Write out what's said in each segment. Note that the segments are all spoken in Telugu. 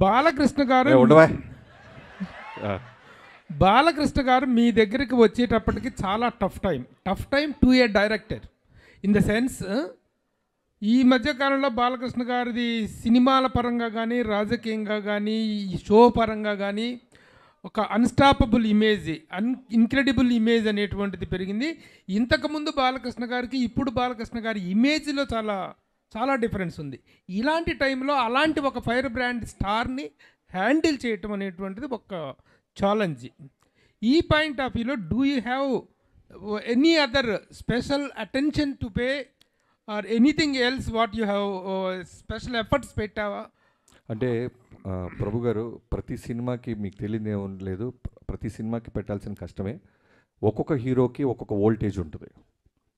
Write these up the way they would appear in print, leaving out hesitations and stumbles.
బాలకృష్ణ గారు బాలకృష్ణ గారు మీ దగ్గరికి వచ్చేటప్పటికి చాలా tough time to A director in the sense ఈ మధ్యకాలంలో బాలకృష్ణ గారిది సినిమాల పరంగా కానీ రాజకీయంగా కానీ షో పరంగా కానీ ఒక అన్స్టాపబుల్ ఇమేజ్ ఇన్క్రెడిబుల్ ఇమేజ్ అనేటువంటిది పెరిగింది. ఇంతకుముందు బాలకృష్ణ గారికి ఇప్పుడు బాలకృష్ణ గారి ఇమేజ్లో చాలా చాలా డిఫరెన్స్ ఉంది. ఇలాంటి టైంలో అలాంటి ఒక ఫైర్ బ్రాండ్ స్టార్ని హ్యాండిల్ చేయటం అనేటువంటిది ఒక ఛాలెంజ్. ఈ పాయింట్ ఆఫ్ వ్యూలో do you have any other special attention to pay or anything else what you have special efforts పెట్టావా? అంటే ప్రభు గారు, ప్రతి సినిమాకి మీకు తెలియదు ఏం లేదు, ప్రతి సినిమాకి పెట్టాల్సిన కష్టమే. ఒక్కొక్క హీరోకి ఒక్కొక్క వోల్టేజ్ ఉంటుంది.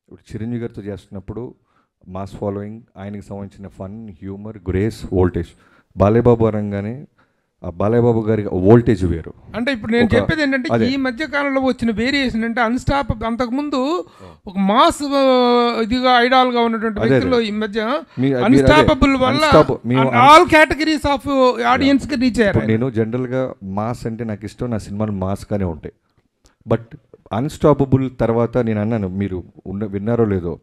ఇప్పుడు చిరంజీవి గారితో చేస్తున్నప్పుడు మాస్ ఫాలోయింగ్, ఆయనకి సంబంధించిన fun, humour, grace, voltage. Balayyababu అనగానే బాలయ్యబాబు గారి వోల్టేజ్ వేరు. అంటే ఇప్పుడు నేను చెప్పేది ఏంటంటే ఈ మధ్య కాలంలో వచ్చిన వేరియేషన్ అంటే అంతకుముందు ఒక మాస్ ఇదిగా ఐడాల్గా ఉన్నటువంటి వ్యక్తులు ఈ మధ్య అన్స్టాపబుల్ వల్ల ఆల్ కేటగిరీస్ ఆఫ్ ఆడియన్స్కి రీచ్ అయ్యారు. నేను జనరల్గా మాస్ అంటే నాకు ఇష్టం, నా సినిమాలు మాస్గానే ఉంటాయి. బట్ అన్స్టాపబుల్ తర్వాత నేను అన్నాను, మీరు విన్నారో లేదో,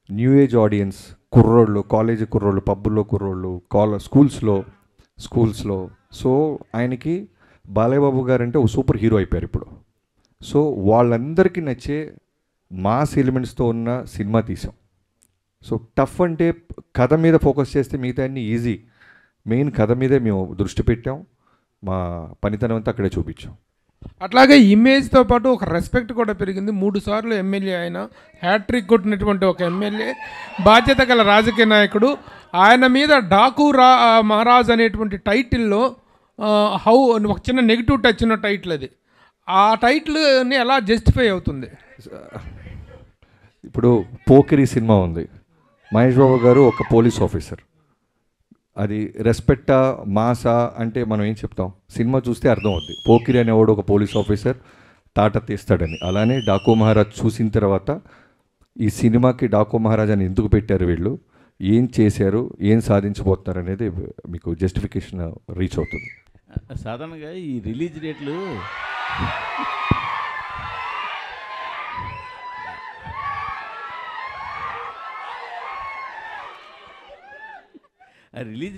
న్యూ ఏజ్ ఆడియన్స్, కుర్రోళ్ళు, కాలేజీ కుర్రోళ్ళు, పబ్బుల్లో కుర్రోళ్ళు, స్కూల్స్లో. సో ఆయనకి బాలయ్యబాబు గారు అంటే ఒక సూపర్ హీరో అయిపోయారు ఇప్పుడు. సో వాళ్ళందరికీ నచ్చే మాస్ ఎలిమెంట్స్తో ఉన్న సినిమా తీసాం. సో టఫ్ అంటే కథ మీద ఫోకస్ చేస్తే మిగతా అన్ని ఈజీ. మెయిన్ కథ మీదే మేము దృష్టి పెట్టాం, మా పనితనం అంతా అక్కడే చూపించాం. అట్లాగే ఇమేజ్తో పాటు ఒక రెస్పెక్ట్ కూడా పెరిగింది. 3 సార్లు ఎమ్మెల్యే ఆయన, హ్యాట్రిక్ కొట్టినటువంటి ఒక ఎమ్మెల్యే, బాధ్యత గల రాజకీయ నాయకుడు. ఆయన మీద డాకు మహారాజ్ అనేటువంటి టైటిల్లో ఒక చిన్న నెగిటివ్ టచ్ ఉన్న టైటిల్ అది. ఆ టైటిల్ని ఎలా జస్టిఫై అవుతుంది? ఇప్పుడు పోకిరి సినిమా ఉంది, మహేష్ బాబు గారు ఒక పోలీస్ ఆఫీసర్. అది రెస్పెక్టా మాసా అంటే మనం ఏం చెప్తాం, సినిమా చూస్తే అర్థం అవుద్ది. పోకిరి అనేవాడు ఒక పోలీస్ ఆఫీసర్ తాట తీస్తాడని. అలానే డాకు మహారాజ్ చూసిన తర్వాత ఈ సినిమాకి డాకు మహారాజ్ అని ఎందుకు పెట్టారు, వీళ్ళు ఏం చేశారు, ఏం సాధించబోతున్నారు అనేది మీకు జస్టిఫికేషన్ రీచ్ అవుతుంది. సాధారణంగా ఈ రిలీజ్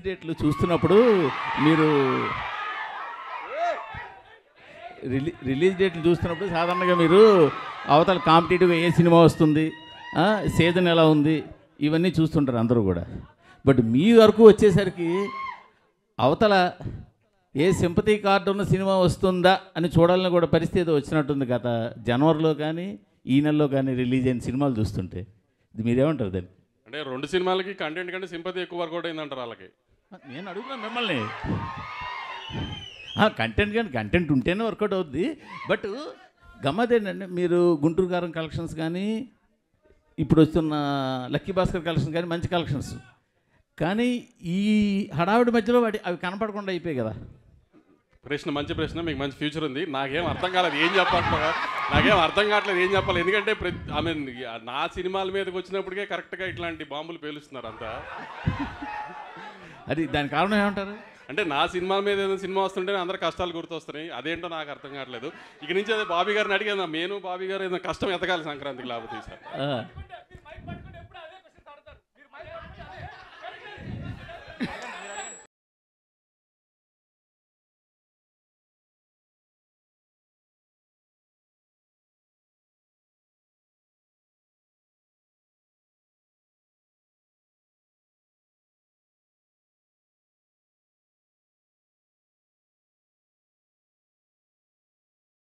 డేట్లు చూస్తున్నప్పుడు మీరు రిలీజ్ డేట్లు చూస్తున్నప్పుడు సాధారణంగా మీరు అవతల కాంపిటేటివ్గా ఏ సినిమా వస్తుంది, సీజన్ ఎలా ఉంది, ఇవన్నీ చూస్తుంటారు అందరూ కూడా. బట్ మీ వరకు వచ్చేసరికి అవతల ఏ సింపతి కార్డు ఉన్న సినిమా వస్తుందా అని చూడాలని కూడా పరిస్థితి వచ్చినట్టుంది గత జనవరిలో కానీ ఈ నెలలో కానీ రిలీజ్ అయిన సినిమాలు చూస్తుంటే. ఇది మీరేమంటారు దాన్ని? అంటే 2 సినిమాలకి కంటెంట్ కంటే సింపతి ఎక్కువ వర్కౌట్ అయిందంటారు వాళ్ళకి. నేను అడుగుతున్నాను మిమ్మల్ని. కంటెంట్ కానీ కంటెంట్ ఉంటేనే వర్కౌట్ అవుద్ది. బట్ గమ్మదేంటంటే మీరు గుంటూరు కారం కలెక్షన్స్ కానీ ఇప్పుడు వస్తున్న లక్కీ భాస్కర్ కలెక్షన్స్ కానీ మంచి కలెక్షన్స్, కానీ ఈ హడావిడి మధ్యలో అవి కనపడకుండా అయిపోయాయి కదా. ప్రశ్న మంచి ప్రశ్న, మీకు మంచి ఫ్యూచర్ ఉంది. నాకేం అర్థం కాలేదు ఏం కావట్లేదు ఏం చెప్పాలి. ఎందుకంటే నా సినిమాల మీదకి వచ్చినప్పటికే కరెక్ట్గా ఇట్లాంటి బాంబులు పేలుస్తున్నారు అంతా. అది దాని కారణం ఏమంటారు? అంటే నా సినిమాల మీద ఏదైనా సినిమా వస్తుంటేనే అందరు కష్టాలు గుర్తొస్తున్నాయి. అదేంటో నాకు అర్థం కావట్లేదు. ఇక నుంచి అదే బాబీ గారిని అడిగాను, నేను బాబీ గారు ఏదైనా కష్టం ఎతకాలి సంక్రాంతికి లేకపోతే సార్.